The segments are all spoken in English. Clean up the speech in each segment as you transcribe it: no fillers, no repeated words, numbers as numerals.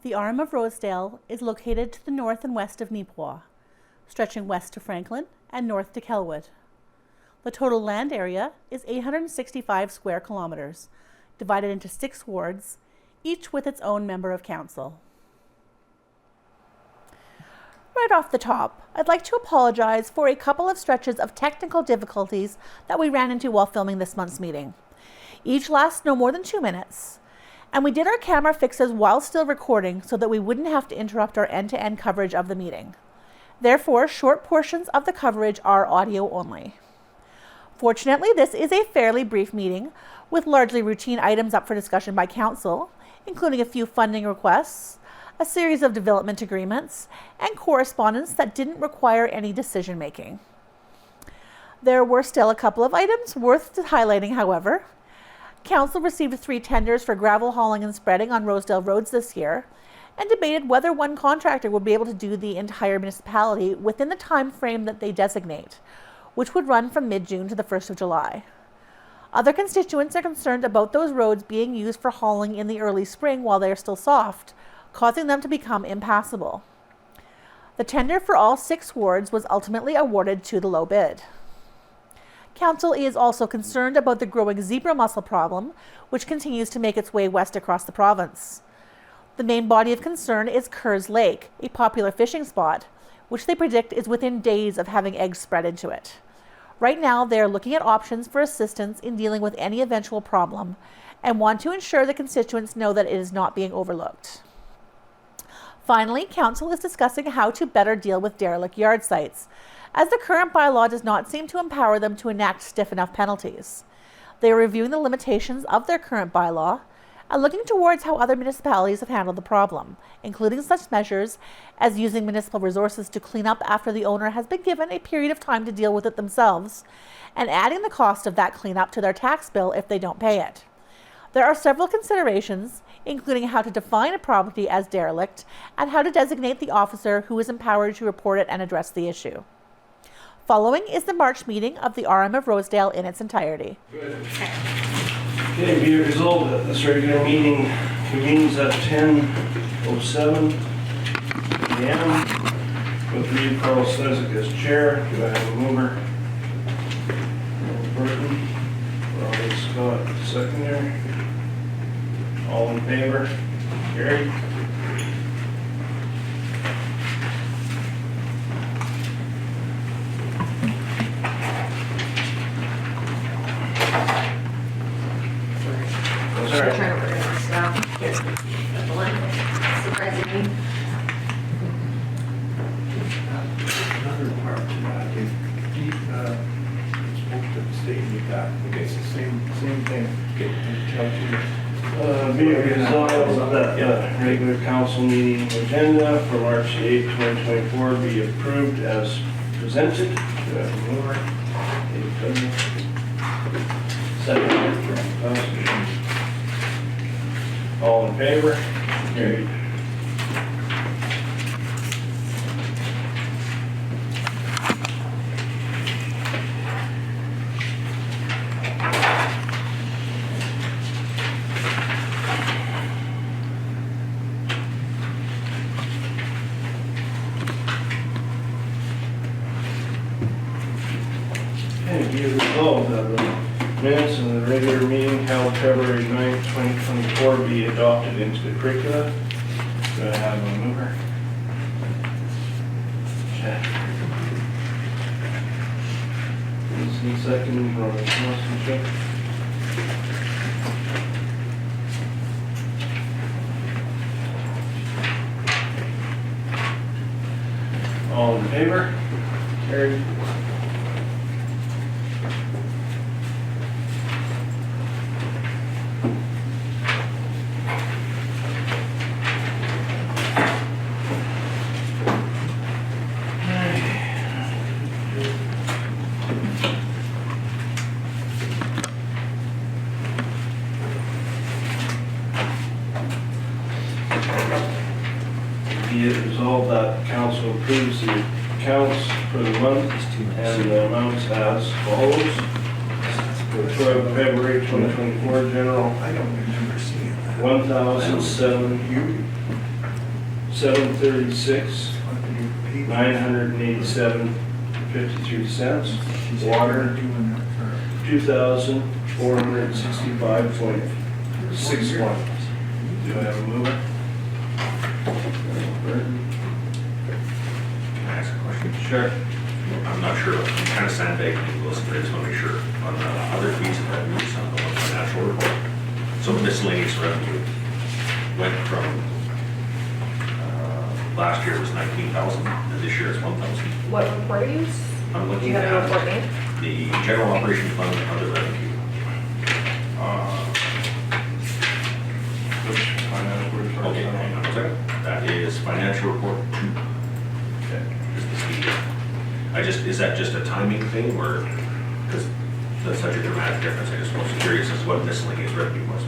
The arm of Rosedale is located to the north and west of Neepawa, stretching west to Franklin and north to Kelwood. The total land area is 865 square kilometers, divided into 6 wards, each with its own member of council. Right off the top, I'd like to apologize for a couple of stretches of technical difficulties that we ran into while filming this month's meeting. Each lasts no more than 2 minutes, and we did our camera fixes while still recording so that we wouldn't have to interrupt our end-to-end coverage of the meeting. Therefore, short portions of the coverage are audio only. Fortunately, this is a fairly brief meeting with largely routine items up for discussion by council, including a few funding requests, a series of development agreements, and correspondence that didn't require any decision making. There were still a couple of items worth highlighting, however. Council received 3 tenders for gravel hauling and spreading on Rosedale roads this year, and debated whether one contractor would be able to do the entire municipality within the time frame that they designate, which would run from mid-June to the 1st of July. Other constituents are concerned about those roads being used for hauling in the early spring while they are still soft, causing them to become impassable. The tender for all 6 wards was ultimately awarded to the low bid. Council is also concerned about the growing zebra mussel problem, which continues to make its way west across the province. The main body of concern is Kerr's Lake, a popular fishing spot, which they predict is within days of having eggs spread into it. Right now, they are looking at options for assistance in dealing with any eventual problem and want to ensure the constituents know that it is not being overlooked. Finally, Council is discussing how to better deal with derelict yard sites, as the current bylaw does not seem to empower them to enact stiff enough penalties. They are reviewing the limitations of their current bylaw and looking towards how other municipalities have handled the problem, including such measures as using municipal resources to clean up after the owner has been given a period of time to deal with it themselves, and adding the cost of that cleanup to their tax bill if they don't pay it. There are several considerations, including how to define a property as derelict and how to designate the officer who is empowered to report it and address the issue. Following is the March meeting of the RM of Rosedale in its entirety. Good. Okay, be it resolved that this regular meeting convenes at 10:07 a.m. with Reed Carl Slezak as chair. Do I have a mover? Burton. Robert Scott, secondary. All in favor? Carried. Sorry. I'm trying to organize stuff. Here's the one. Surprising me. Another part to that, if he spoke to the state and you got, okay, it's the same thing. Okay, tell you. Be it resolved that the regular council meeting agenda for March 8, 2024 be approved as presented. Do I have a mover? Second. All in favor? Carried. Okay, be it resolved that the minutes of the regular meeting held February 9th, 2024 be adopted into the curricula. Do I have a mover? Check. Wilson, second. Robert Wilson, all in favor? Carried. Be it resolved that council approves the accounts for the month and the amounts as follows. For February 2024 general, I don't remember seeing that. $1,007. $736, $987.53. Water, $2,465.61. Do I have a mover? Can I ask a question? Sure. I'm not sure, I'm kind of sandbagging this, but I just want to make sure. On the other fees and revenues on the financial report, so miscellaneous revenue went from, last year it was 19,000, and this year it's 1,000. What report are you? I'm Do looking you have a report at name? the general operation fund under revenue. Which financial report? Okay, hang on a second. That is financial report 2. Okay. Is that just a timing thing, or, because that's such a dramatic difference, I just was curious as to what miscellaneous revenue was.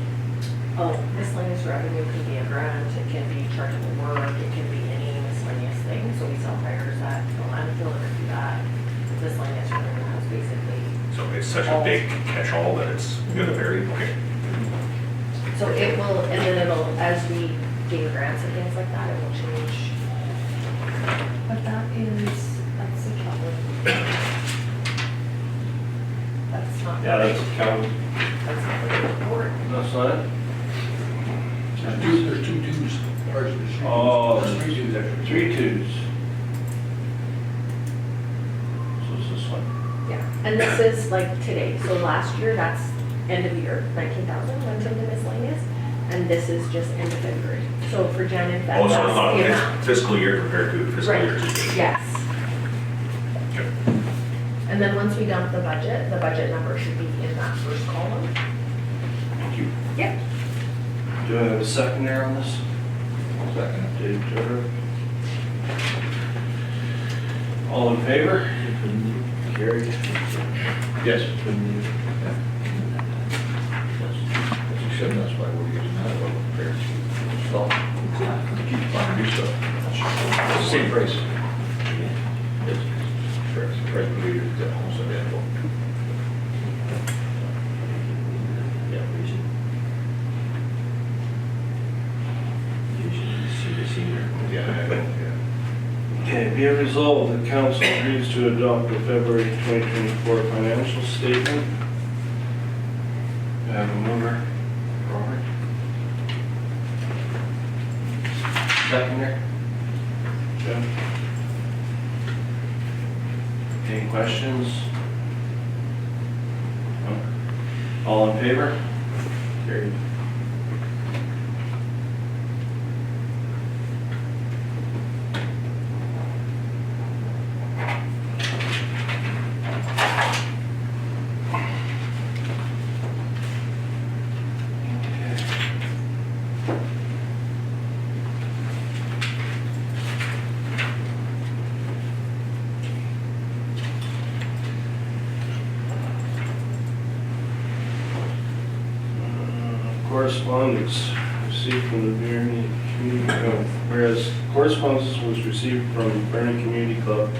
Oh, miscellaneous revenue can be a grant, it can be chargeable work, it can be any miscellaneous thing. So we sell tires at the landfill and do that. Miscellaneous revenue has basically, So it's such a big catch-all that it's gonna vary, okay. so it will, and then it'll, as we gain grants and things like that, it will change. But that's the trouble. That's not. Yeah, that's counting. That's not the report. That's not it? There's two twos. Ours is three. Oh, There's three twos actually. 3 twos. So it's this one. Yeah, and this is like today, so last year, that's end of year, 19,000 went into miscellaneous, and this is just end of February. So for Jan and Feb, Oh, so that's it's not the amount. fiscal year compared to fiscal year Right, 2. yes. Okay. And then once we dump the budget number should be in that first column. Thank you. Yep. Do I have a second there on this? Second. Dave Turner. All in favor? Carried. Yes. Except that's why we're using that one compared to salt. Keep finding new stuff. Same price. It's price per liter, it's almost identical. Yeah, we should see the senior. Yeah, I know, yeah. Okay, be it resolved that council agrees to adopt the February 2024 financial statement. Do I have a mover? Robert? Seconder? Jim? Any questions? No? All in favor? Carried. Correspondence received from the Bernie Community, whereas correspondence was received from Bernie Community Club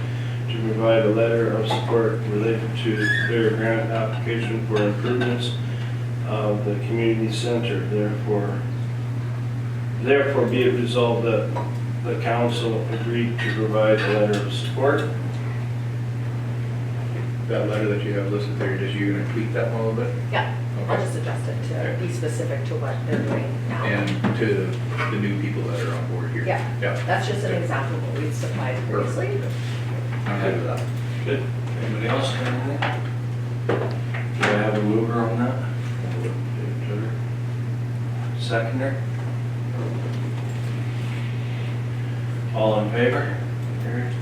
to provide a letter of support related to their grant application for improvements of the community center. Therefore be it resolved that the council agreed to provide a letter of support. That letter that you have listed there, is you gonna tweak that one a little bit? Yeah, I'll Okay. just adjust it to Okay. be specific to what they're doing now. And to the new people that are on board here? Yeah. Yeah. That's just an example of what we've supplied previously. I'm happy with that. Good. Anybody else have anything? Do I have a mover on that? Dave Turner. Seconder? All in favor? Carried.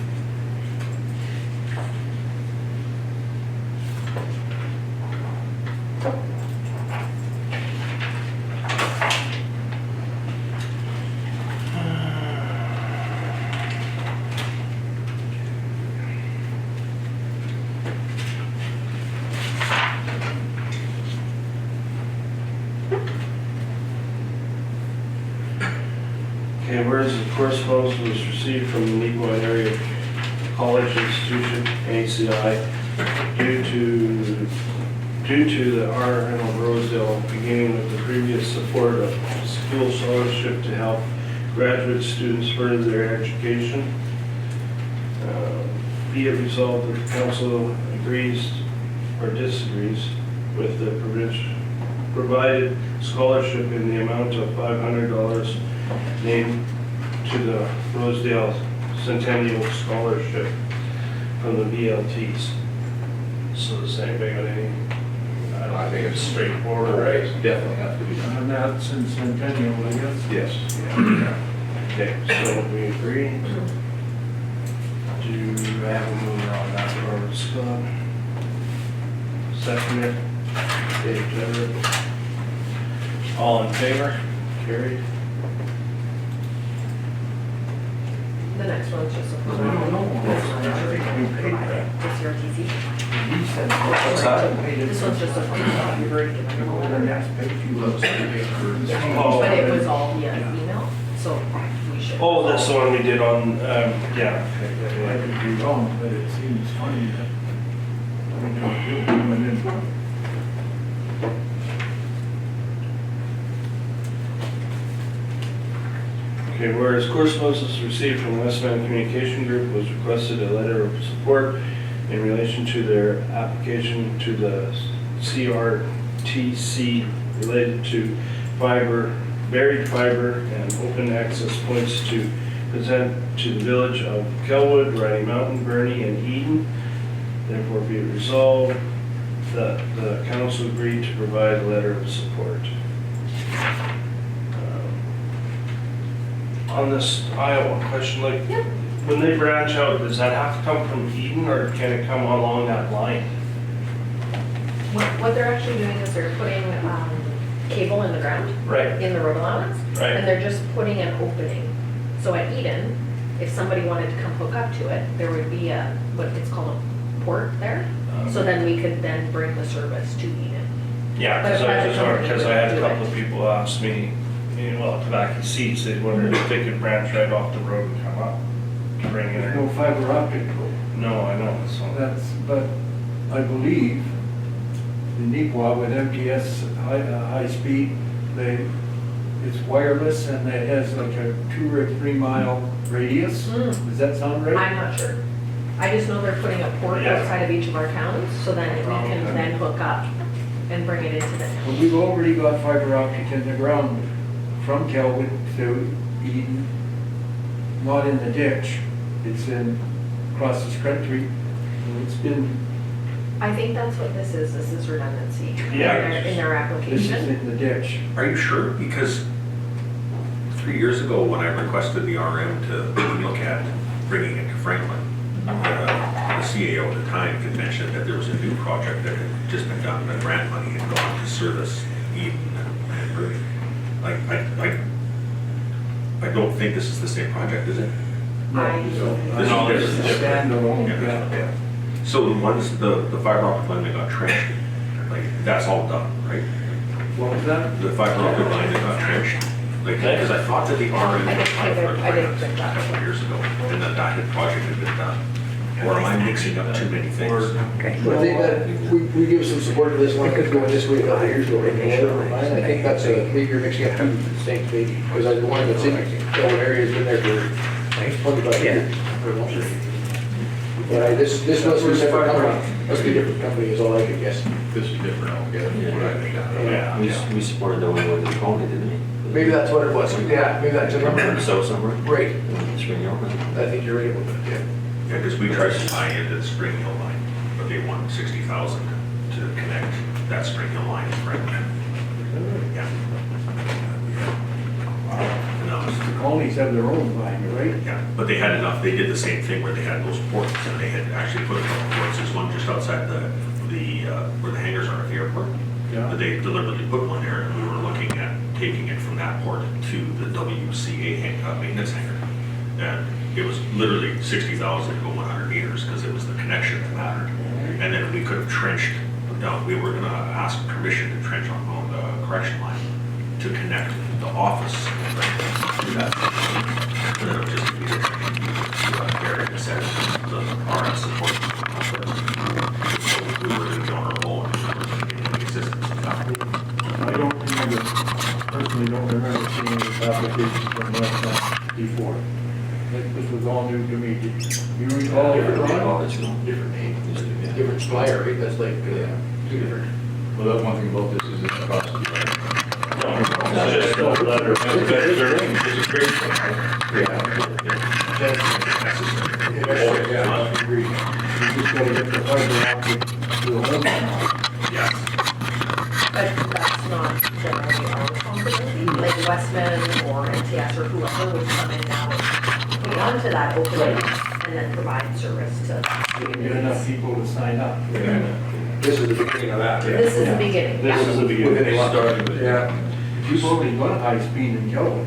Okay, whereas the correspondence was received from the Nequan Area College Institution, ACI, due to the RN of Rosedale beginning with the previous support of school scholarship to help graduate students further their education. Be it resolved that the council agrees or disagrees with the provided scholarship in the amount of $500 named to the Rosedale Centennial Scholarship from the BLTs. So the same thing with any, I think it's straightforward, right? Definitely have to be done. And that's in Centennial, I guess. Yes. Okay, so we agree. Do I have a mover on that, Robert Scott? Second it, Dave Dever. All in favor? Carried. The next one's just a. Just your TC. He said. What's that? This one's just a phone. You've already given them The all. next page, you look. Oh, But it okay. was all via email, so we should. Oh, that's the one we did on, yeah. I could be wrong, but it seems funny that we don't do them and then. Okay, whereas correspondence received from Westman Communication Group was requested a letter of support in relation to their application to the CRTC related to fiber, buried fiber and open access points to present to the village of Kelwood, Riding Mountain, Bernie, and Eden. Therefore be it resolved that the council agreed to provide a letter of support. On this Iowa question, like, Yep. when they branch out, does that have to come from Eden or can it come along that line? What they're actually doing is they're putting, cable in the ground, Right, in the road allowance, right. and they're just putting an opening. So at Eden, if somebody wanted to come hook up to it, there would be a, what it's called a port there. So then we could then bring the service to Eden. Yeah, But because I had a do couple it. of people ask me, you know, well, tobacco seeds, they wondered if they could branch right off the road and come up to bring There's in. no fiber optic. No, I know, so. That's, but I believe the Neequa with MTS high speed, it's wireless and it has like a 2 or 3 mile radius. Mm. Does that sound right? I'm not sure. I just know they're putting a port Yeah. outside of each of our towns, so then we Oh, can okay. then hook up and bring it into the Well, town. we've already got fiber optic in the ground from Kelwood to Eden, not in the ditch. It's in, across this country. And it's been, I think that's what this is redundancy. Yeah. In their this is application. in the ditch. Are you sure? Because 3 years ago, when I requested the RM to look at bringing it to Franklin, the CAO at the time had mentioned that there was a new project that had just been done, that grant money had gone to service Eden and Bernie. I don't think this is the same project, is it? I- No, This this is is a standalone, Yeah. yeah. So the ones, the fiber optic line that got trenched, like, that's all done, right? What was that? The fiber optic line that got trenched, like, because I thought that the RM I had didn't applied think for a that- I didn't grant think a that. couple of years ago, and that project had been done. Or am I mixing up too many things? I think that we give some support to this one, because going this way a couple of years ago, I think that's maybe you're mixing up two things, maybe, because the one that's in the area has been there for 25 years. But this must be a separate company, must be a different company is all I could guess. This is different altogether. from what I understand. Yeah. We supported the one with the Coney, didn't we? Maybe that's what it was, yeah, maybe that's a From number. so somewhere. Right, Spring Hill. I think you're right about that, yeah. Yeah, because we tried to tie into the Spring Hill line, but they wanted 60,000 to connect that Spring Hill line to Franklin. Yeah. And that was, The colonies have their own line, right? yeah, but they had enough, they did the same thing where they had those ports, and they had actually put a couple ports, there's one just outside where the hangars are at the airport. Yeah. But they deliberately put one there, and we were looking at taking it from that port to the WCA maintenance hangar. And it was literally 60,000 to go 100 meters, because it was the connection that mattered. And then we could have trenched, we were gonna ask permission to trench on the correction line to connect the office to that. And then it would just be buried in the RF support. So we were gonna be on our own in existence. I don't remember, personally don't remember seeing this application from West Bank. new to me. Do you recall? Oh, it's not. Different name, different supplier, right? That's like, two different. Well, that's one thing about this is it's cost you, right? It's just a letter. It's a great thing, right? Agreed. You just gotta get the fiber optic to the home. Yeah. But that's not generally our responsibility, like Westman or MTS or whoever would come in now and put onto that opening and then provide service to Get enough communities. people to sign up. This is the beginning of that. This is the beginning, This is yeah. the beginning. Yeah. You've already got high speed in Kelvin.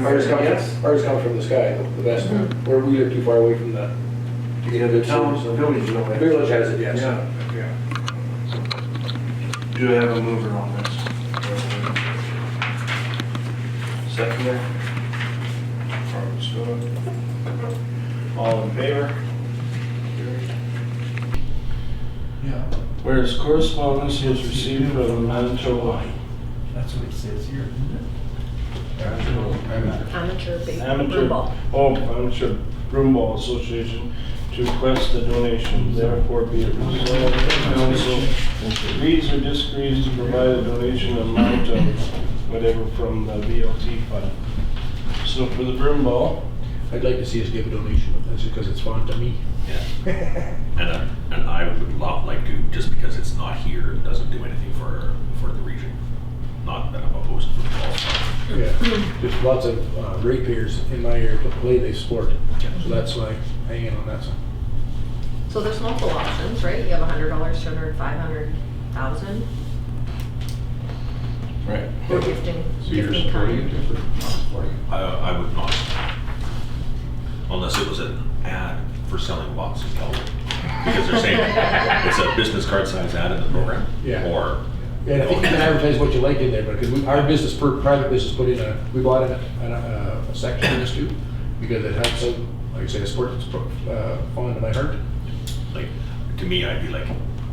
Ours comes, Yes. ours comes from the sky, the best one, where we live too far away from the. To get into The towns, the village, you know. The village has it, yes. Yeah, yeah. Do I have a mover on this? Seconder? All in favor? Yeah, Whereas correspondence was received from the Manitoba that's what it says here, isn't it? Amateur Amateur Broom Ball Association to request a donation, therefore be it resolved that the council agrees or disagrees to provide a donation amount of whatever from the VLT fund. So for the broom ball, I'd like to see us give a donation, but that's because it's fun to me. And I would not like to, just because it's not here, it doesn't do anything for the region. Not that I'm opposed to football. Yeah, there's lots of ratepayers in my area to play this sport, so that's why I hang in on that side. So there's multiple options, right? You have $100, $200, $500,000 right? for gifting, So you're gifting supporting it, kind. or not supporting it? I would not. Unless it was an ad for selling lots of Kelvin. Because they're saying it's a business card size ad in the program. Yeah. Or, Yeah, I think you can advertise what you like in there, but because our business, private business put in we bought a section in this too, because it helps out, like I say, a sport that's fallen to my heart. like, to me, I'd be like,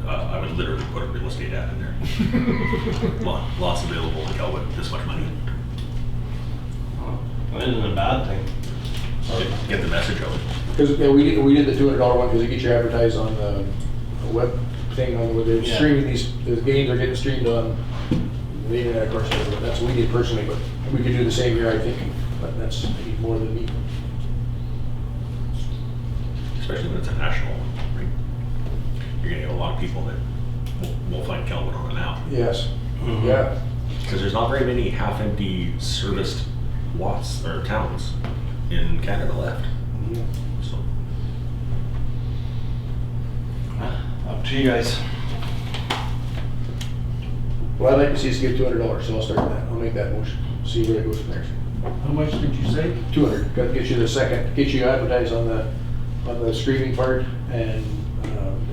I would literally put a real estate ad in there. Lots available in Kelvin, this much money. That isn't a bad thing. Get the message out. Because we did the $200 one because you get your advertise on the web thing on where they're Yeah. streaming the games are getting streamed on the internet, of course. That's what we did personally, but we could do the same here, I think. But that's maybe more than me. Especially when it's a national one, right? You're gonna get a lot of people that will find Kelvin on an app. Yes. Mhm. Yeah. Because there's not very many half-empty serviced lots or towns in Canada left. So Up to you guys. Well, I'd like to see us give $200, so I'll start with that. I'll make that motion. See where it goes from there. How much did you say? 200. Got to get you the second. Get you advertised on the streaming part and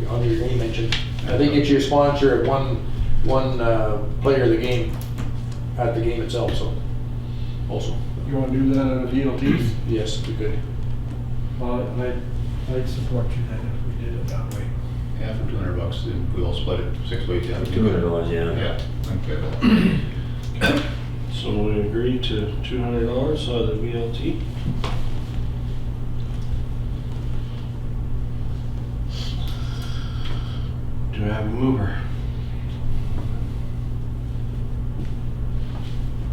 on your name mentioned. I think get you a sponsor of one player of the game at the game itself. So also You want to do that on the VLTs? yes, we could. Well, I'd support you then if we did it that way. Yeah, for $200, then we all split it 6 ways, yeah. $200, yeah. Yeah, okay. So we agree to $200 out of the VLT. Do I have a mover?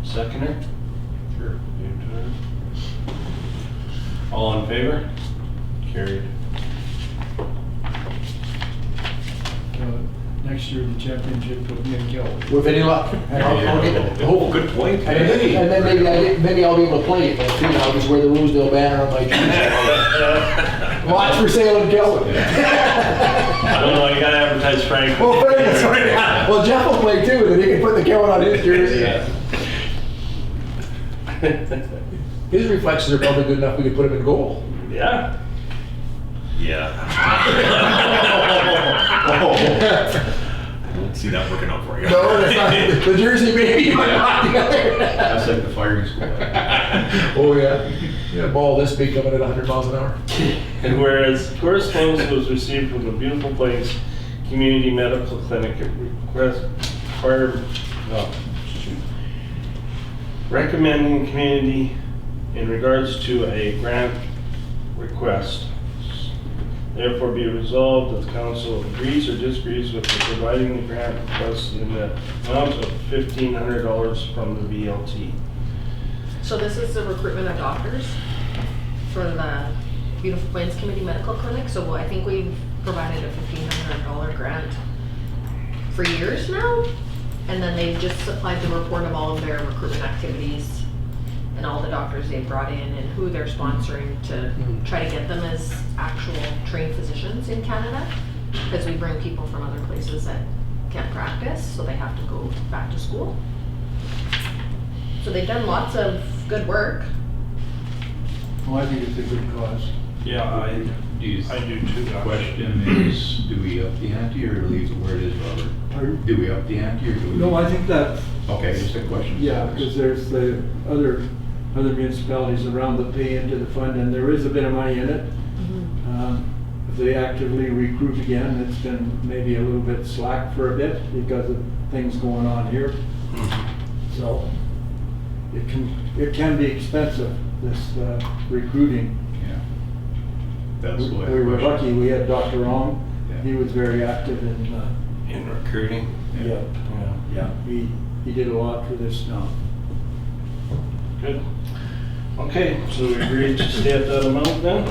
Seconder? Sure. You, Tyler? All in favor? Carried. Next year, the championship will be in Kelvin. With any luck, and I'll get the oh, good point. And then maybe I'll be able to play it too. I'll just wear the Rosedale banner on my jersey. Lots for sale in Kelvin. I don't know, you gotta advertise Frank. Well, fairness, well, Jeff will play too, and then he can put the Kelvin on his jersey. His reflexes are probably good enough we could put him in goal. Yeah. Yeah. See that working out for you. No, that's not the jersey, maybe. That's like the firing squad. Oh yeah, yeah, ball this big coming at 100 miles an hour. And whereas correspondence was received from the Beautiful Place Community Medical Clinic, it recommending community in regards to a grant request. Therefore be resolved that the council agrees or disagrees with the providing the grant request in the amount of $1,500 from the VLT. So this is the recruitment of doctors for the Beautiful Plains Community Medical Clinic. So I think we've provided a $1,500 grant for years now. And then they've just supplied the report of all of their recruitment activities and all the doctors they've brought in and who they're sponsoring to try to get them as actual trained physicians in Canada. Because we bring people from other places that can't practice, so they have to go back to school. So they've done lots of good work. Well, I think it's a good cause. Yeah, I do too. The question is, do we up the ante or leave it where it is, Robert? Pardon? Do we up the ante or do we? No, I think that, Okay, just a question. yeah, because there's the other municipalities around that pay into the fund, and there is a bit of money in it. If they actively recruit again, it's been maybe a little bit slack for a bit because of things going on here. So it can be expensive, this recruiting. Yeah. That's the way. We were lucky, we had Dr. Ong, Yeah. he was very active In recruiting. yeah, he did a lot for this now. Good. Okay, so we agreed to stay at that amount then?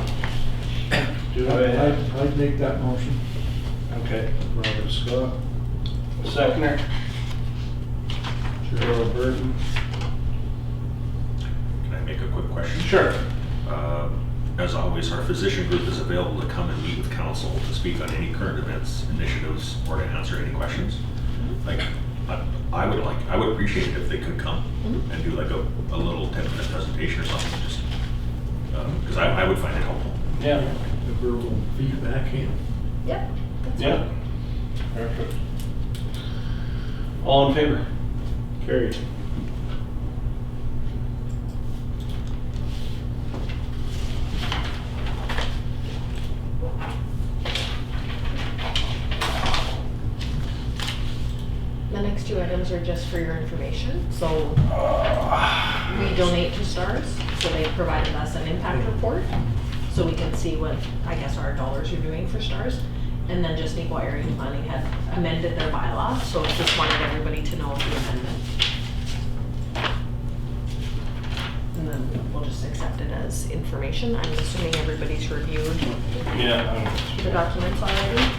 Do I? I'd make that motion. Okay, Robert Scott. Seconder? Cheryl Burton. Can I make a quick question? Sure. As always, our physician group is available to come and meet with council to speak on any current events, initiatives, or to answer any questions. Like, I would appreciate it if they could come and do like a little 10-minute presentation or something, just, because I would find it helpful. Yeah. The verbal feedback, yeah. Yep. That's Yeah. Perfect. All in favor? Carried. The next two items are just for your information. So we donate to STARS, so they provided us an impact report, so we can see what, I guess, our dollars are doing for STARS. And then just Equal Area Planning had amended their bylaws, so just wanted everybody to know of the amendment. And then we'll just accept it as information. I'm assuming everybody's reviewed Yeah. the documents already.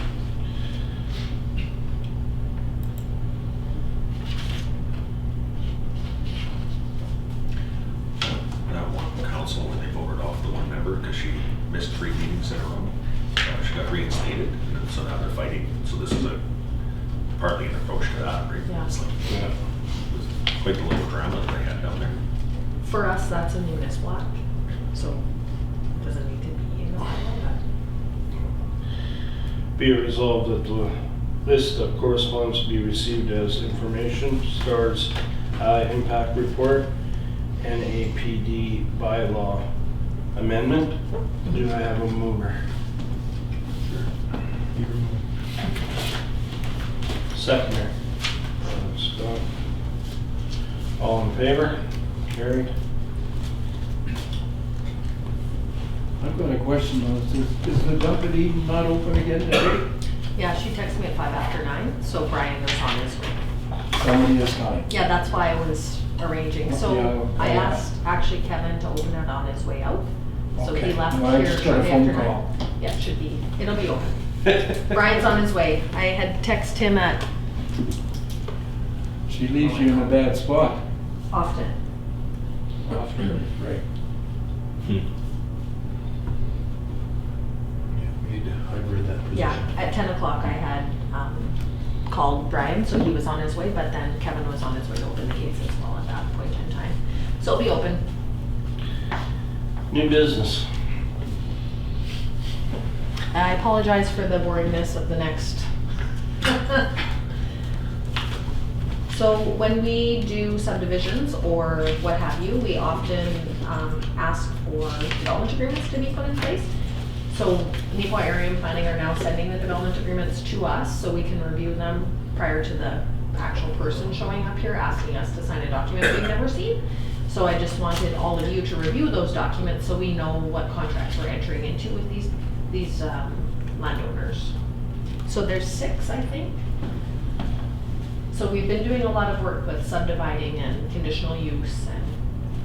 That one council, when they voted off the one member because she missed 3 meetings in a row, she got reinstated, and so now they're fighting. So this is partly an approach to that, right? Yeah. It's like, Yeah. it was quite the little drama that they had down there. For us, that's a municipal act, so it doesn't need to be in the bylaw, Be it resolved that the list of correspondence be received as information, STARS impact report, NAPD bylaw amendment. Do I have a mover? Seconder. Scott. All in favor? Carried. I've got a question though, is the dump at Eden not open again today? but yeah, she texted me at 9:05, so Brian is on his way. Somebody is coming. Yeah, that's why I was arranging, so Yeah, I yeah. asked actually Kevin to open it on his way out. So he Okay. left Well, I here just got a shortly phone after call. 9. Yeah, it should be, it'll be open. Brian's on his way. I had texted him at She leaves you in a bad spot. often. Right. I've read that position. Yeah, at 10 o'clock I had called Brian, so he was on his way, but then Kevin was on his way to open the case as well at that point in time. So it'll be open. New business. I apologize for the boringness of the next. So when we do subdivisions or what have you, we often ask for development agreements to be put in place. So Municipality Area Planning are now sending the development agreements to us so we can review them prior to the actual person showing up here asking us to sign a document we've never seen. So I just wanted all of you to review those documents so we know what contracts we're entering into with these landowners. So there's 6, I think. So we've been doing a lot of work with subdividing and conditional use and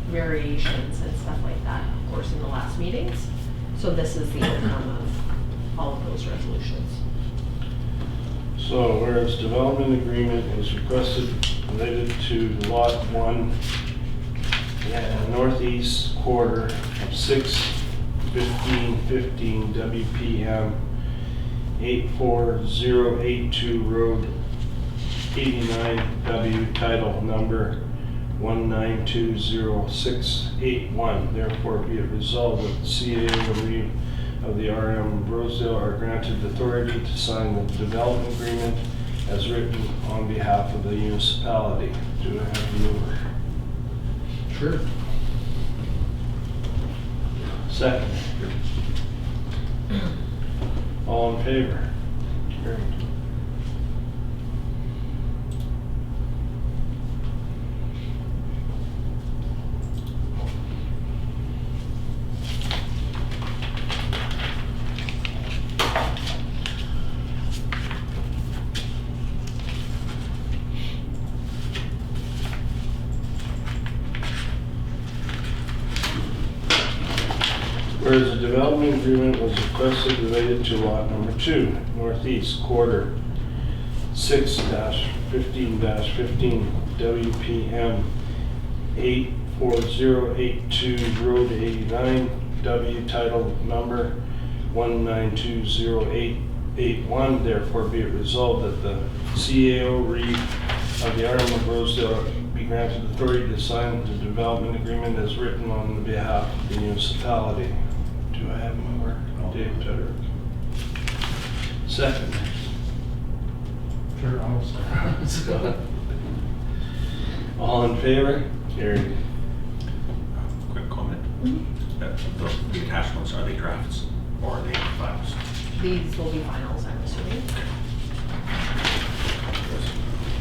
variations and stuff like that, of course, in the last meetings. So this is the outcome of all of those resolutions. So whereas development agreement is requested related to lot 1 and northeast quarter of 6/15/15 WPM 84082 Road 89W title number 1920681. Therefore be it resolved that the CAO and Reeve of the RM Rosedale are granted authority to sign the development agreement as written on behalf of the municipality. Do I have a mover? Sure. Second. All in favor? Carried. Whereas a development agreement was requested related to lot number 2, northeast quarter 6/15/15 WPM 84082 Road 89 W title number 1920881. Therefore be it resolved that the CAO Reeve of the RM of Rosedale be granted authority to sign the development agreement as written on behalf of the municipality. Do I have a mover? Dave Tedder. Second. Sure, I'll say. All in favor? Carried. Quick comment. The attachments, are they drafts or are they files? These will be finals, I'm assuming.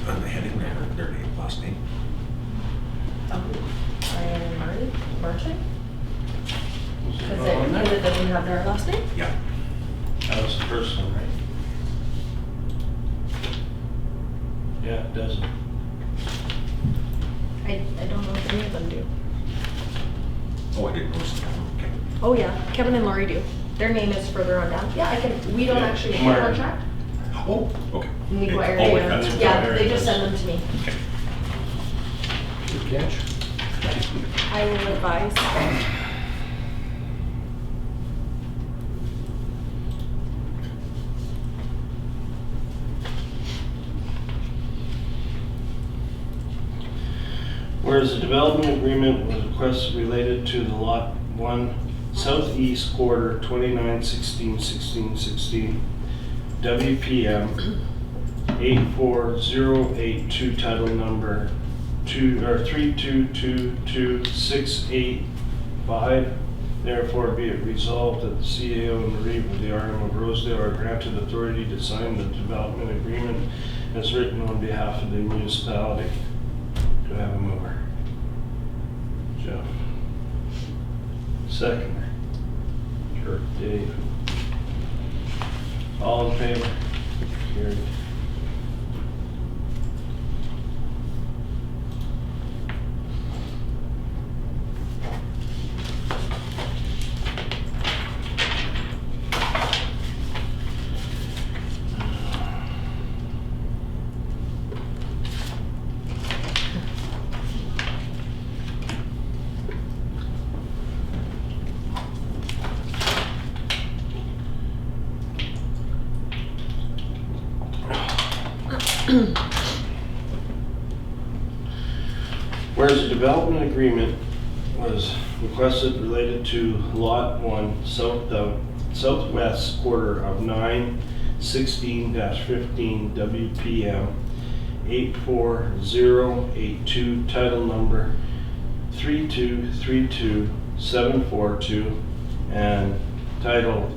On the heading there, their name, last name. Ryan Martin? Because Oh, on there? it doesn't have their last name? Yeah. That was the first one, right? Yeah, it doesn't. I don't know if any of them do. Oh, I didn't notice that. Okay. Oh yeah, Kevin and Lori do. Their name is further on down. Yeah, we don't Yeah, actually make a Martin. contract. Oh, okay. McGuire, Oh, yeah. that's- Yeah, they just send them to me. Okay. Good catch. I will advise. Whereas the development agreement was requested related to the lot 1 southeast quarter 29/16/16/16 WPM 84082 title number 3222685. Therefore be it resolved that the CAO and the Reeve of the RM of Rosedale are granted authority to sign the development agreement as written on behalf of the municipality. Do I have a mover? Jeff. Second. Sure. Dave. All in favor? Carried. Whereas a development agreement was requested related to Lot 1 southwest quarter of 9/16/15 WPM 84082 title number 3232742 and title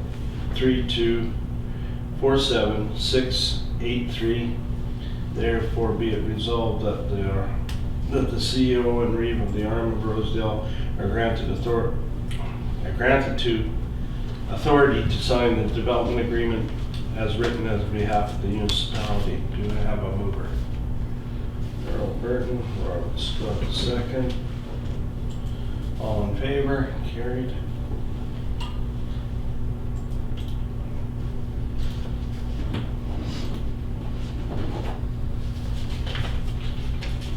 3247683. Therefore be it resolved that the that the CEO and Reeve of the Arm of Rosedale are granted authority to sign the development agreement as written as behalf of the municipality. Do I have a mover? Earl Burton, Robert Scott, second. All in favor? Carried.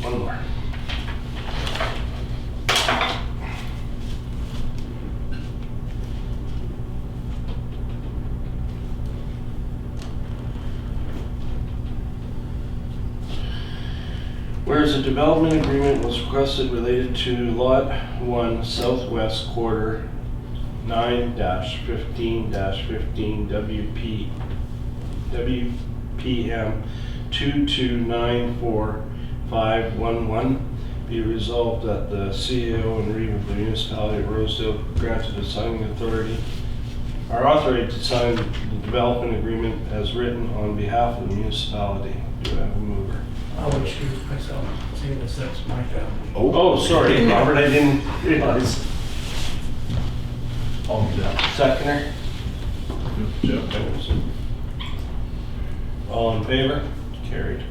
One more. Whereas a development agreement was requested related to Lot 1 Southwest Quarter 9-15-15 WPM 2294511, be resolved that the CEO and Reeve of the Municipality of Rosedale granted a signing authority, are authorized to sign the development agreement as written on behalf of the municipality. Do I have a mover? I'll excuse myself, seeing as that's my family. Oh, sorry, Robert, I didn't realize. I'll do that. Seconder? Jeff. All in favor? Carried.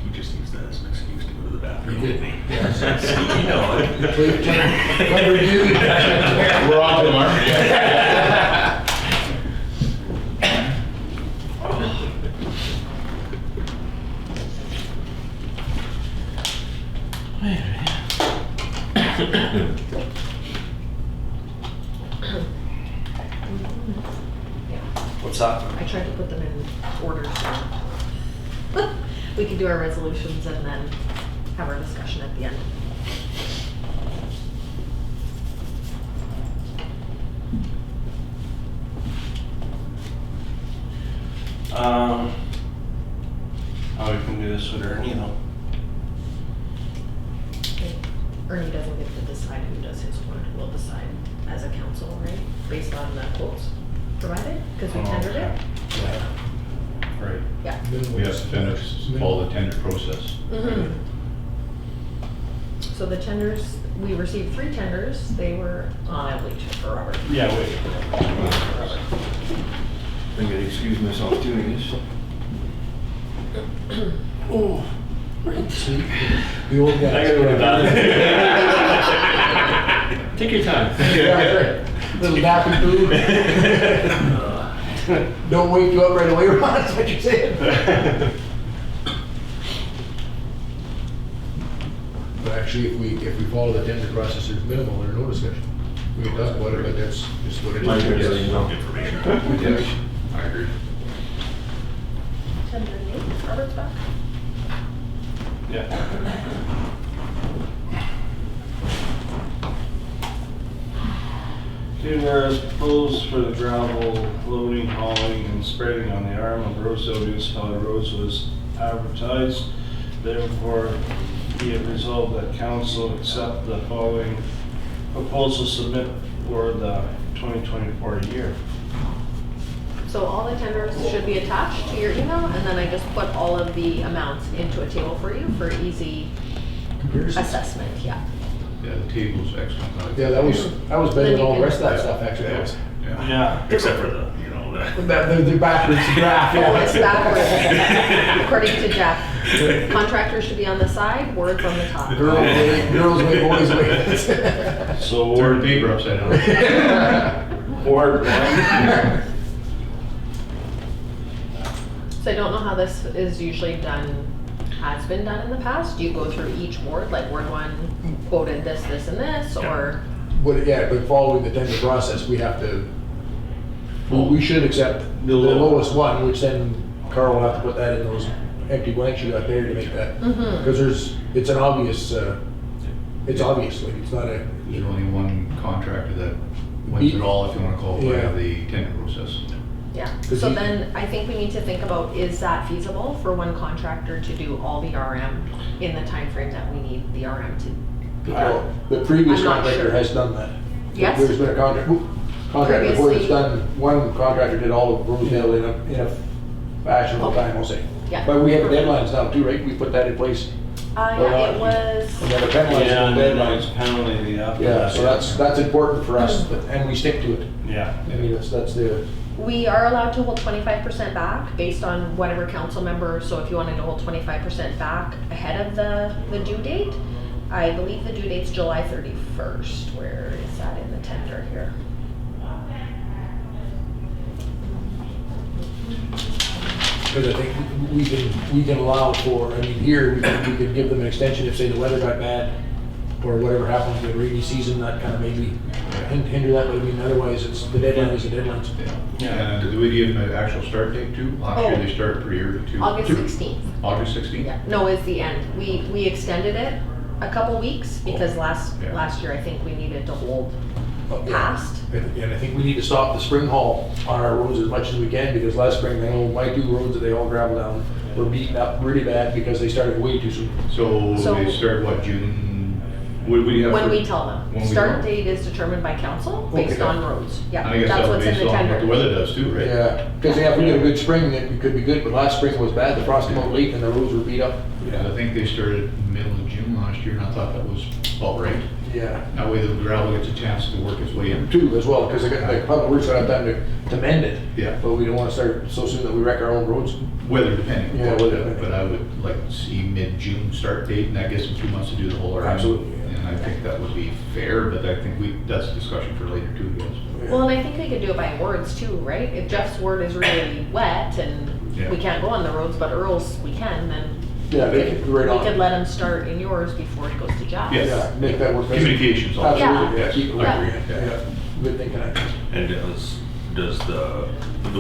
He just used that as an excuse to go to the bathroom. You did. Me. Yes. You know it. We're on to Mark. What's that? I tried to put them in order so we could do our resolutions and then have our discussion at the end. Oh, we can do this with Ernie though. Ernie doesn't get to decide who does his work. We'll decide as a council, right? Based on the quotes provided, because we tendered it. Yeah. Right. Yeah. We have to finish, follow the tender process. Mhm. So the tenders, we received 3 tenders. They were on a bleach for Robert. Yeah, wait. I'm gonna excuse myself doing this. Oh, see, the old guy. I gotta go to that. Take your time. Little napping food. Don't wake you up right away, Ron, that's what you're saying. But actually, if we follow the tender process, there's minimal or no discussion. We can talk about it, but that's just what it is. Information. Yes, I agree. Tender name, Robert's back. Yeah. Okay, whereas proposed for the gravel loading, hauling, and spreading on the arm of Rosedale Municipality roads was advertised, therefore be it resolved that council accept the following proposal submit for the 2024 year. So all the tenders should be attached to your email, and then I just put all of the amounts into a table for you for easy assessment, yeah. Yeah, the table's excellent. Yeah, that was better than all the rest of that stuff, actually. Yeah. Yeah. Except for the, The backwards graph, Oh, it's yeah. backwards. According to Jeff, contractors should be on the side, word from the top. Girls way, boys way. So Turn Ward, the paper upside down. Ward 1. So I don't know how this is usually done, has been done in the past. Do you go through each ward, like ward 1 quoted this, this, and this, or? But following the tender process, we have to, we should accept the lowest one, which then Carl will have to put that in those empty blanks you got there to make that. Mhm. Because it's an obvious, it's obvious, like, it's not a, There's only one contractor that wins it all, if you wanna call it, Yeah. by the tender process. Yeah, 'Cause so he- then I think we need to think about, is that feasible for one contractor to do all the RM in the time frame that we need the RM to be done? the previous I'm not contractor sure. has done that. Yes? There's been a contractor before that's Previously- done, one contractor did all of Rosedale in a actionable time, I'll say. Yeah. But we have deadlines now too, right? We put that in place. Yeah, it was, And then the penalties Yeah, and and then deadlines. there's penalty after Yeah, that. so that's important for us, and we stick to it. Yeah. I mean, that's the, we are allowed to hold 25% back based on whatever council member, so if you wanted to hold 25% back ahead of the due date, I believe the due date's July 31st. Where is that in the tender here? because I think we can allow for, I mean, here, we could give them an extension if, say, the weather got bad, or whatever happens with rainy season, that kind of maybe hinder that, but I mean, otherwise, it's, the deadline is the deadline. And do we give them an actual start date too? Last year they started pretty early too. August 16th. August 16th? Yeah, no, is the end. We extended it a couple weeks because last year I think we needed to hold past. And I think we need to stop the spring haul on our roads as much as we can, because last spring, I know my 2 roads that they all gravel down were beaten up really bad because they started way too soon. So they start what, June? What do we have? When for- we tell them. when we Start know? date is determined by council based Okay. on roads. Yeah, I guess that's that would what's in based the on what the tender. weather does too, right? Yeah, because if we get a good spring, it could be good, but last spring was bad, the frost came out late and the roads were beat up. Yeah, I think they started middle of June last year, and I thought that was about right. Yeah. That way the gravel gets a chance to work its way in. Too, as well, because the public works don't have time to mend it. Yeah. But we don't want to start so soon that we wreck our own roads. Weather depending. Yeah, weather depending. But I would like to see mid-June start date, and that gives them 2 months to do the whole round. Absolutely. And I think that would be fair, but I think that's a discussion for later too, I guess. Well, and I think they could do it by wards too, right? If Jeff's ward is really wet and Yeah. we can't go on the roads, but Earl's we can, then Yeah, they could, right we on. could let them start in yours before it goes to Jeff's. Yes. Yeah, make that work. Communications also. Absolutely, yeah, Yes, keep it I moving. agree. Yeah, good thinking. And does the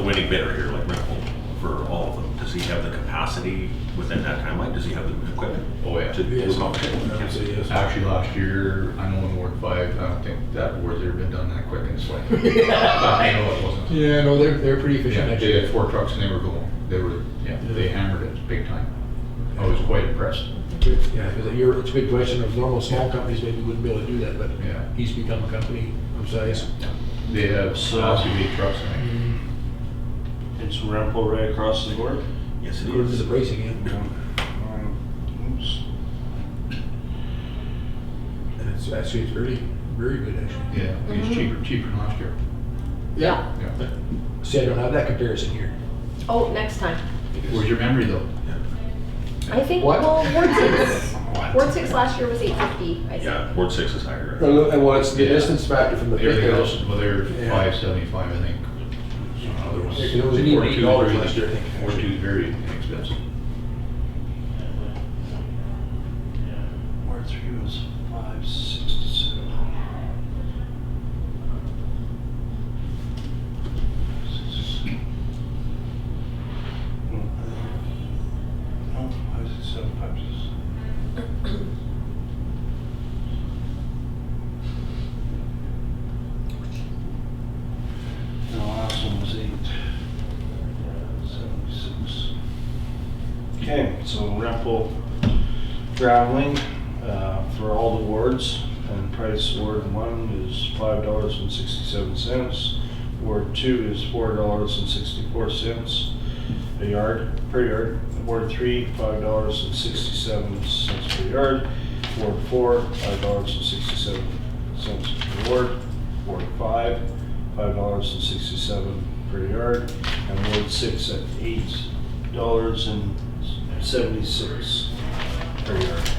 winning bidder here, like Ripple, for all of them, does he have the capacity within that timeline? Does he have the equipment? Oh, yeah. To Yes. accomplish it? I would say yes. Actually, last year, I know in Ward 5, I don't think that ward's ever been done that quick in this way. I know it wasn't. Yeah, no, they're pretty efficient. Yeah, actually. they had 4 trucks and they were going. They hammered it big time. I was quite impressed. Good. Yeah, because it's a good question of normal small companies maybe wouldn't be able to do that, but Yeah. he's become a company of size. They have massive 8 trucks, I think. It's Rempel right across the board. Yes, it According to is. the pricing, yeah. Oops. And it's actually, it's very, very good actually. Yeah, it's cheaper than last year. Yeah. Yeah. See, I don't have that comparison here. Oh, next time. Where's your memory though? I think, What? well, Ward 6 last year was 850, I think. Yeah, Ward 6 is higher. And well, it's the Yeah. distance factor from the pit Everything there. else, well, they're Yeah. 575, I think. Other ones- Yeah, 'cause it was even Ward 2 is $8 very- last year, I think. Ward 2 is very inexpensive. Ward 3 was 567. No, 567, 567. The last one was 876. Okay, so Rempel graveling for all the wards, and price Ward 1 is $5.67. Ward 2 is $4.64 a yard, per yard. Ward 3, $5.67 per yard. Ward 4, $5.67 per ward. Ward 5, $5.67 per yard. And Ward 6 at $8.76 per yard.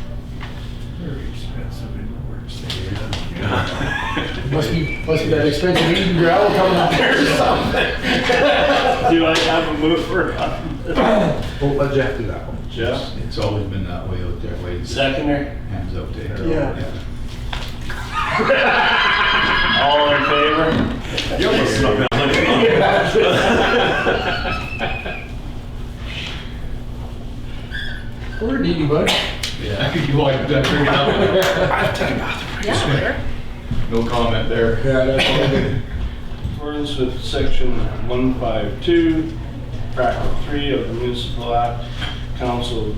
Very expensive in the works there. Must be that expensive Eden gravel coming up there or something. Do I have a mover on this? Well, let Jeff do that one. Jeff? It's always been that way out there. Way Seconder? hands up to Harold. Yeah. All in favor? You almost snuck that We're needy, bud. Yeah, you like that bring it up. Yeah, sure. No comment there. Yeah, that's all good. Accordance with section 152, bracket 3 of the Municipal Act, Council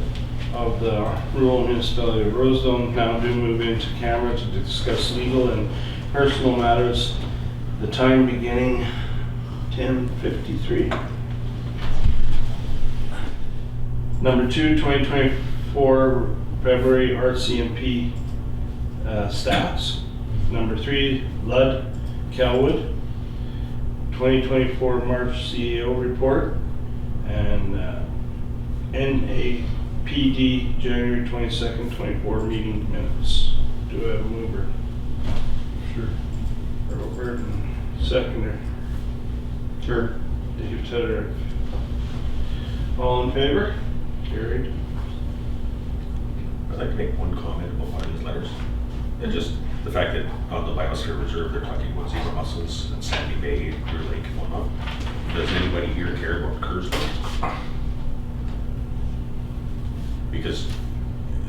of the Rural Municipality of Rosedale now do move into camera to discuss legal and personal matters. The time beginning 10:53. Number 2, 2024 February RCMP stats. Number 3, Ludd Calwood, 2024 March CEO report, and NAPD January 22nd, 24 meeting minutes. Do I have a mover? Sure. Robert and seconder. Sure. Dave Tedder. All in favor? Carried. I'd like to make one comment about one of these letters. And just the fact that on the Biosphere Reserve, they're talking about zebra mussels and Sandy Bay, Clear Lake and whatnot. Does anybody here care about Kerr's? Because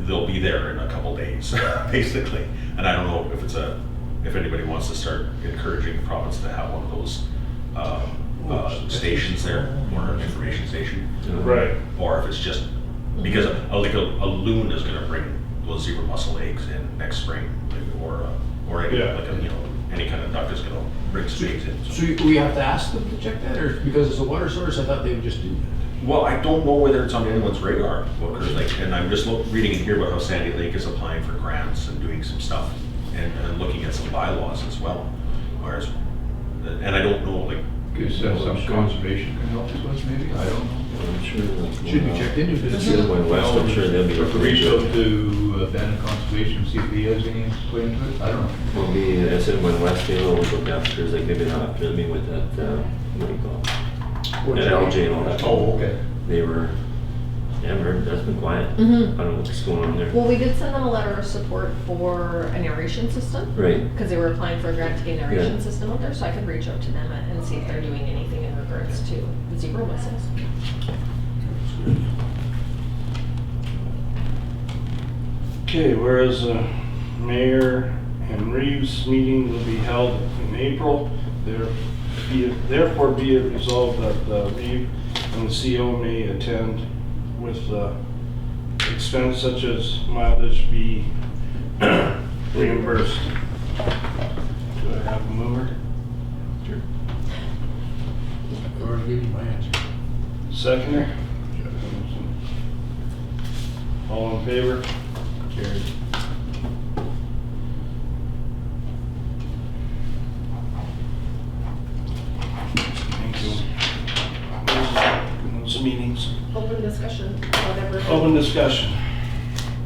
they'll be there in a couple days, basically. And I don't know if anybody wants to start encouraging the province to have one of those stations there, or an information station. Right. Or if it's just, because a loon is gonna bring those zebra mussel eggs in next spring, or any, Yeah. like a, any kind of duck is gonna bring some eggs in. So we have to ask them to check that, or because it's a water source, I thought they would just do that? Well, I don't know whether it's on anyone's radar, because and I'm just reading in here about how Sandy Lake is applying for grants and doing some stuff, and looking at some bylaws as well. Whereas, and I don't know, like, Guess some conservation can help us with, maybe, I don't know. I'm sure. Should be checked into, because It's going west, I'm sure they'll be. We could reach out to Abandoned Conservation, see if he has any input into it, I don't know. Will be, I said when Westdale will look after, like maybe not after me with that, what do you call it? That LJ and all that. Oh, okay. They were, yeah, that's been quiet. Mhm. I don't know what's going on there. Well, we did send them a letter of support for an aeration system. Right. Because they were applying for a grant to get an aeration Yeah. system out there, so I could reach out to them and see if they're doing anything in regards to the zebra mussels. Okay, whereas Mayor and Reeves meeting will be held in April, therefore be it resolved that Reeve and the CO may attend with expense such as mileage be reimbursed. Do I have a mover? Sure. I already gave you my answer. Seconder? All in favor? Carried. Thank you. Those meetings. Open discussion, whatever. Open discussion.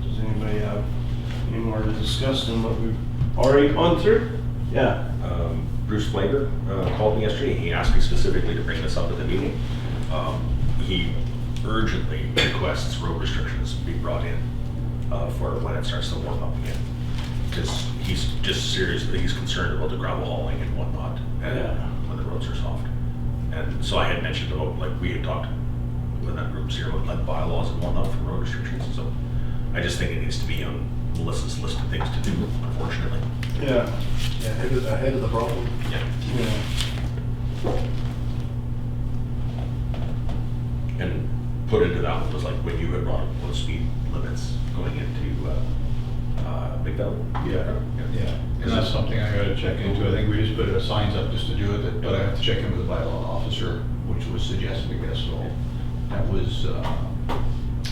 Does anybody have any more to discuss than what we've already gone through? Yeah. Bruce Flager called me yesterday. He asked me specifically to bring this up at the meeting. He urgently requests road restrictions be brought in for when it starts to warm up again. Because he's just seriously, he's concerned about the gravel hauling and whatnot, and Yeah. when the roads are soft. And so I had mentioned about, like, we had talked when that group's here about like bylaws and whatnot for road restrictions. So I just think it needs to be on Melissa's list of things to do, unfortunately. Yeah. Yeah, ahead of the problem. Yeah. Yeah. And put into that one was like when you had brought up those speed limits going into Big Valley. Yeah, and that's something I gotta check into. I think we just put signs up just to do it, but I have to check in with the bylaw officer, which was suggested, I guess, so that was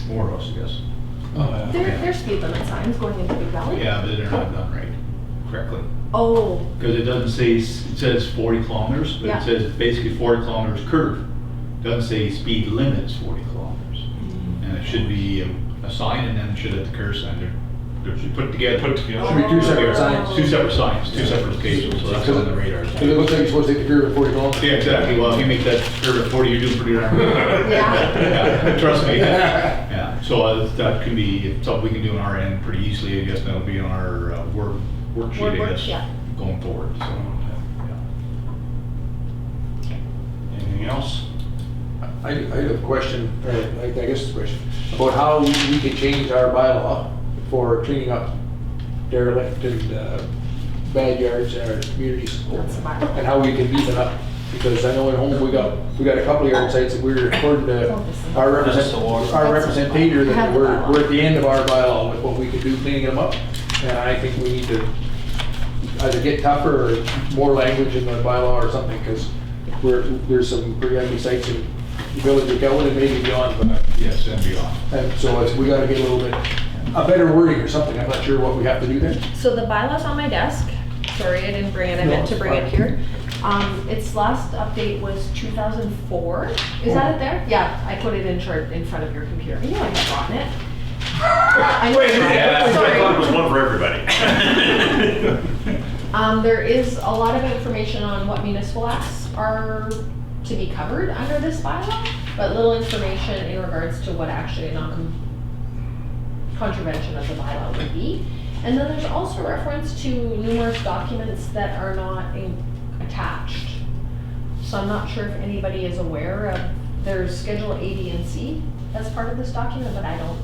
Morehouse, I guess. There's speed limit signs going into Big Valley? Yeah, but they're not done right, correctly. Oh, Because it doesn't say, it says 40 kilometers, but Yeah. it says basically 40 kilometers curve. Doesn't say speed limits 40 kilometers. And it should be a sign, and then it should have the curve sign. They're put together. Should be two separate signs. Two separate signs, two separate locations, so that's on the radar. Because it looks like you're supposed to take the curve at 40 kilometers. Yeah, exactly. Well, if you make that curve at 40, you're doing pretty darn good. Yeah. Yeah, trust me. Yeah, so that can be something we can do on our end pretty easily. I guess that'll be on our worksheet, I Work, guess, yeah. going forward, so. Yeah. Anything else? I have a question, or I guess it's a question, about how we can change our bylaw for cleaning up derelict and bad yards in our communities. That's the bylaw. And how we can beef it up, because I know at home we got a couple of yard sites that we're, according to our representative, that we're at the end of our bylaw with what we can do cleaning them up. And I think we need to either get tougher or more language in the bylaw or something, because there's some pretty ugly sites in village of Kelwood and maybe beyond, but, Yes, and beyond. and so we gotta get a little bit, a better wording or something, I'm not sure what we have to do there. So the bylaw's on my desk. Sorry, I didn't bring it. I meant to bring it here. Its last update was 2004. Is that it there? Yeah, I put it in chart in front of your computer. I knew I had gotten it. I thought it Sorry. was one for everybody. There is a lot of information on what municipal acts are to be covered under this bylaw, but little information in regards to what actually a contravention of the bylaw would be. And then there's also reference to numerous documents that are not attached. So I'm not sure if anybody is aware of, there's Schedule A, B, and C as part of this document, but I don't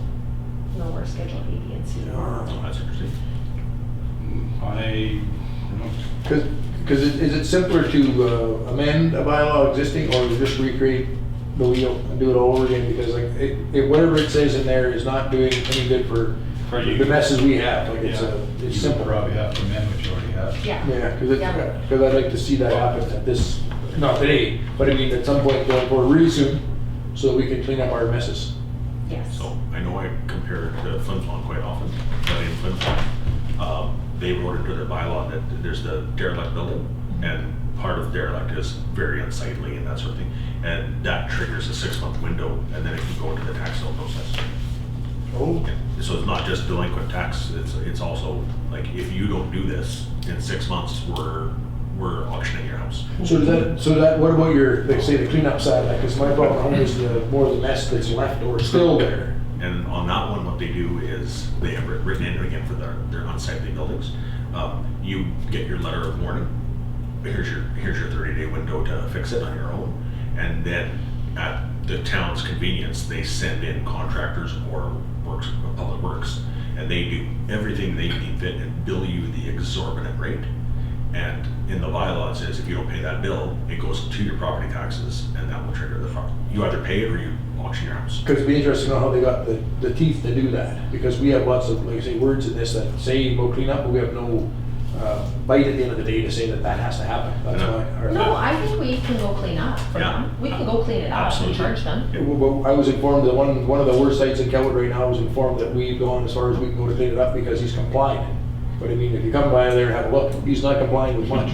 know where Schedule A, B, and C are. Oh, that's interesting. I don't know. Because is it simpler to amend a bylaw existing or to just recreate the wheel and do it all over again? Because like whatever it says in there is not doing any good for For you. the messes we have. Like it's You simple. probably have to amend what you already have. Yeah. Yeah, because Yeah. I'd like to see that happen at this, not today, but I mean at some point going forward really soon, so that we can clean up our messes. Yes. So I know I compare it to Flin Flon quite often, but in Flin Flon, they wrote into their bylaw that there's the derelict building, and part of derelict is very unsightly and that sort of thing, and that triggers a 6-month window, and then it can go into the tax sale process. Oh. So it's not just delinquent tax, it's also, like, if you don't do this, in 6 months, we're auctioning your house. So what about your, like say the cleanup side of that? Because my problem at home is more of the mess that's left or still there. And on that one, what they do is they have it written in again for their unsightly buildings. You get your letter of warning. Here's your 30-day window to fix it on your own. And then at the town's convenience, they send in contractors or public works, and they do everything they deem fit and bill you the exorbitant rate. And in the bylaw, it says if you don't pay that bill, it goes to your property taxes, and that will trigger the fine. You either pay it or you auction your house. Because it'd be interesting to know how they got the teeth to do that. Because we have lots of, like I say, words in this that say go clean up, but we have no bite at the end of the day to say that that has to happen. That's No. why. No, I think we can go clean up for Yeah. them. We can go clean it up and Absolutely. charge them. Well, I was informed that one of the worst sites in Kelwood right now was informed that we've gone as far as we can go to clean it up because he's compliant. But I mean, if you come by there and have a look, he's not complying with much.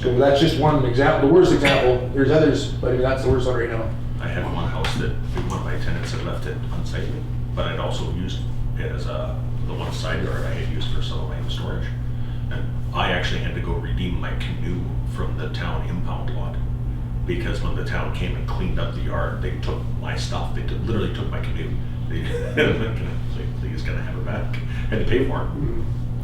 So that's just one example, the worst example. There's others, but I mean, that's the worst one right now. I had one house that one of my tenants had left it unsightly, but I'd also used it as the one side yard I had used for some of my storage. And I actually had to go redeem my canoe from the town impound lot, because when the town came and cleaned up the yard, they took my stuff. They literally took my canoe. They please can I have it back? I had to pay for it.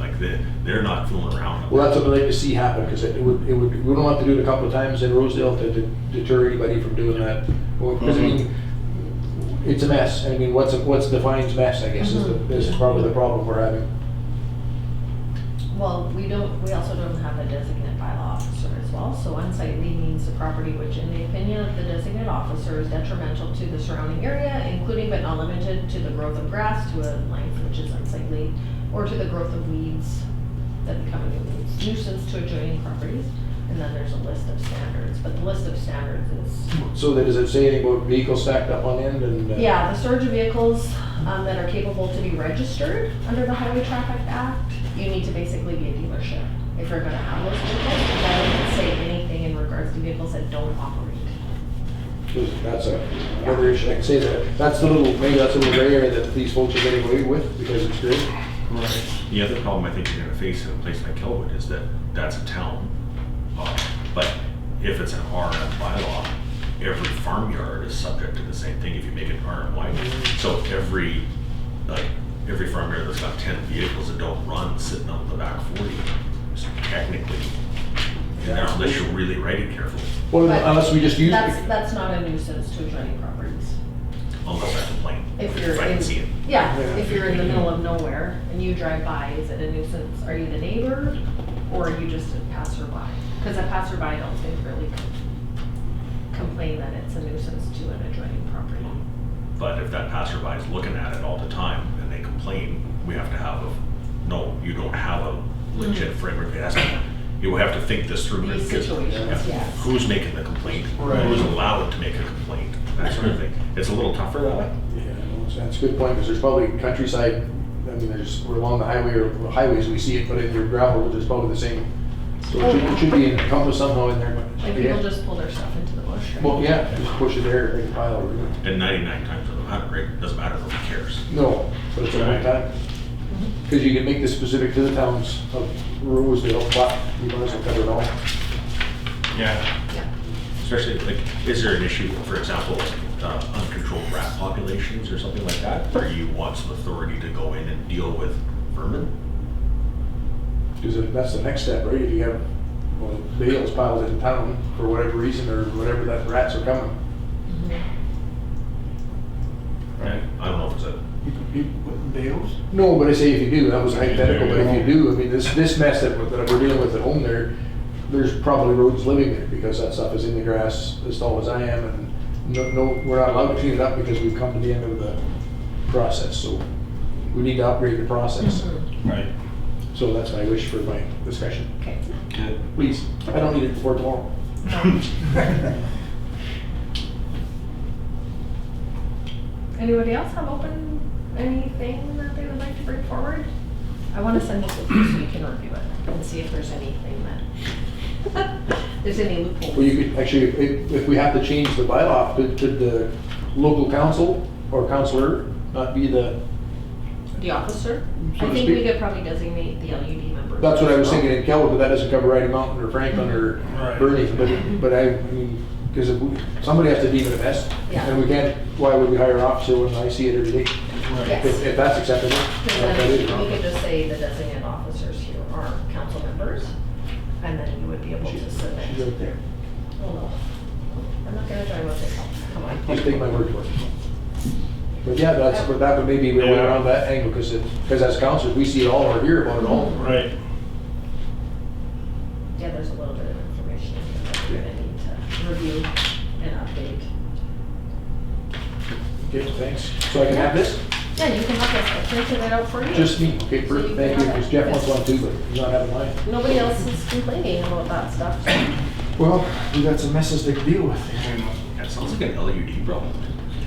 Like they're not fooling around. Well, that's what I'd like to see happen, because it would, we don't have to do it a couple of times in Rosedale to deter anybody from doing that. Because I mean, it's a mess. I mean, what's defines mess, I guess, is probably the problem we're having. Well, we also don't have a designated bylaw officer as well, so unsightly means the property which in the opinion of the designated officer is detrimental to the surrounding area, including but not limited to the growth of grass to a length which is unsightly, or to the growth of weeds that become a nuisance to adjoining properties. And then there's a list of standards, but the list of standards is, So that, does it say anything about vehicles stacked up on end and? yeah, the storage of vehicles that are capable to be registered under the Highway Traffic Act, you need to basically be a dealership if you're gonna have those vehicles. But that doesn't say anything in regards to vehicles that don't operate. That's another issue. I can say that's maybe that's a little gray area that these folks are getting away with because it's great. Right. The other problem I think you're gonna face in a place like Kelwood is that that's a town. But if it's an RM bylaw, every farmyard is subject to the same thing if you make it RMY. So every farmyard that's got 10 vehicles that don't run sitting on the back 40 is technically in there unless you're really writing carefully. Well, But unless we just use That's not a nuisance to adjoining properties. Unless I complain. If you're I can in, see it. yeah, if you're in the middle of nowhere and you drive by, is it a nuisance? Are you the neighbor or are you just a passerby? Because a passerby, I don't think really complain that it's a nuisance to an adjoining property. But if that passerby is looking at it all the time and they complain, we have to have no, you don't have a legit framework. It has to, you have to think this through. These because, situations, yes. Who's making the complaint? Right. Who's allowed to make a complaint? That sort of thing. It's a little tougher that way. Yeah, no, that's a good point, because there's probably countryside, I mean, we're along the highway or highways, we see it, but in your gravel roads, it's probably the same. So it should be encompassed somehow in there, but. Like people just pull their stuff into the bush. Right? Well, yeah, just push it there, make a pile over it. And 99 times out of 100, right? Doesn't matter, nobody cares. No, but it's a long time. Because you can make this specific to the towns of Rosedale, but you might as well cover it all. Yeah. Yeah. Especially, like, is there an issue, for example, uncontrolled rat populations or something like that? Where you want some authority to go in and deal with vermin? Because that's the next step, right? If you have, well, bales piled in town for whatever reason or whatever, that rats are coming. Right. I don't know if it's a, You could be putting bales? No, but I say if you do, that was a hypothetical, but if you do, I mean, this mess that we're dealing with at home there's probably rodents living there because that stuff is in the grass as tall as I am, and no, we're not allowed to clean it up because we've come to the end of the process, so we need to upgrade the process. Right. So that's my wish for my discussion. Okay. Good. Please, I don't need it before tomorrow. Anybody else have open anything that they would like to bring forward? I want to send this with you so you can review it and see if there's anything that, there's any loopholes. Well, you could, actually, if we have to change the bylaw, could the local council or councillor not be the, The officer? So I to think we speak. could probably designate the LUD members. that's what I was thinking in Kelwood, but that doesn't cover Riding Mountain or Franklin or Right. Burnie, but I mean, because somebody has to deem it a mess. Yeah. And we can't, why would we hire an officer when I see it every day? Yes. If that's acceptable. And that then is we wrong. could just say the designated officers here are council members, and then you would be able to She's submit. right there. Oh, no. I'm not gonna drive with it, come on. Just take my word for it. But yeah, but that would maybe be a way around that angle, because as councilors, we see it all or hear about it all. Right. Yeah, there's a little bit of information that we're gonna need to review and update. Okay, thanks. So I can have this? Yeah, you can have this, I printed it out for you. Just me, okay, So perfect, you thank can you, have because it. Jeff wants one too, but he's not having mine. Nobody else is complaining about that stuff. Well, we got some messes to deal with. that sounds like an LUD problem.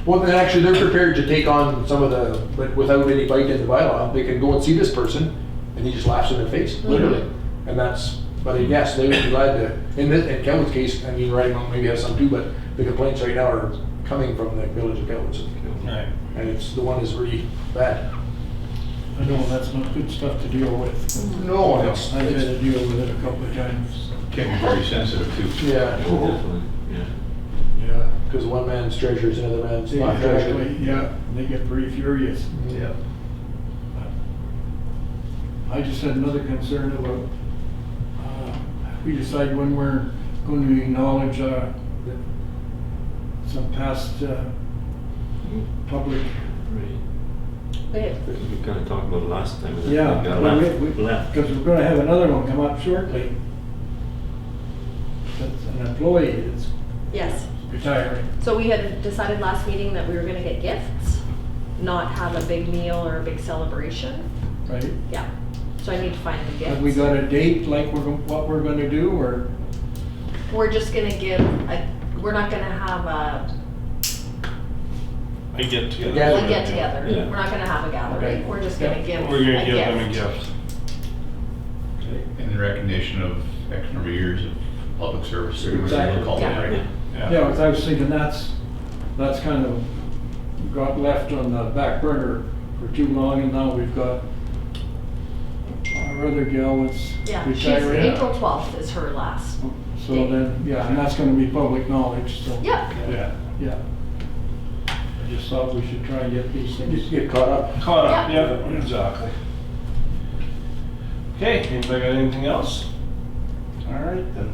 Well, then actually, they're prepared to take on some of the, but without any bite in the bylaw, they can go and see this person, and he just laughs in their face, literally. And that's, but yes, they would be glad to, in Kelwood's case, I mean, Riding Mountain maybe has some too, but the complaints right now are coming from the village of Kelwood. Right. And it's, the one is really bad. I know that's not good stuff to deal with. No, I've had to deal with it a couple of times. Can be very sensitive too. Yeah, definitely, yeah. Yeah. because one man's treasure is another man's not treasure. Exactly, yeah, they get pretty furious. Yeah. I just had another concern about, we decide when we're going to acknowledge some past public. Right. We kind of talked about it last time. and then Yeah, it got left. because we're gonna have another one come up shortly. That's an employee that's Yes, retiring. so we had decided last meeting that we were gonna get gifts, not have a big meal or a big celebration. Right? Yeah, so I need to find the gifts. Have we got a date, like what we're gonna do, or? We're just gonna give, we're not gonna have a I get together. Gather. get together. Yeah. We're not gonna have a gathering, Okay. we're just gonna Yeah. give We're gonna a give them a gift. gift. In recognition of X number of years of public service. Exactly. Call it, Yeah. right? Yeah, 'cause I was thinking that's kind of got left on the back burner for too long, and now we've got our other gal that's Yeah, she's, retiring. April 12th is her last. So then, yeah, and that's gonna be public knowledge, so. Yeah, Yeah. Yeah. I just thought we should try and get these Just things. get caught up. Caught up, Yeah. yeah, exactly. Okay, anybody got anything else? All right, then.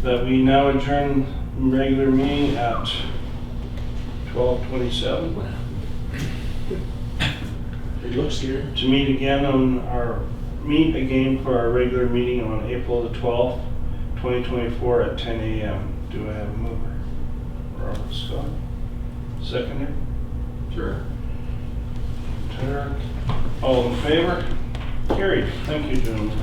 That we now adjourn regular meeting at 12:27. It looks scary. To meet again for our regular meeting on April the 12th, 2024 at 10 a.m. Do I have a mover? Robert Scott. Seconder? Sure. Turk. All in favor? Carried. Thank you, gentlemen.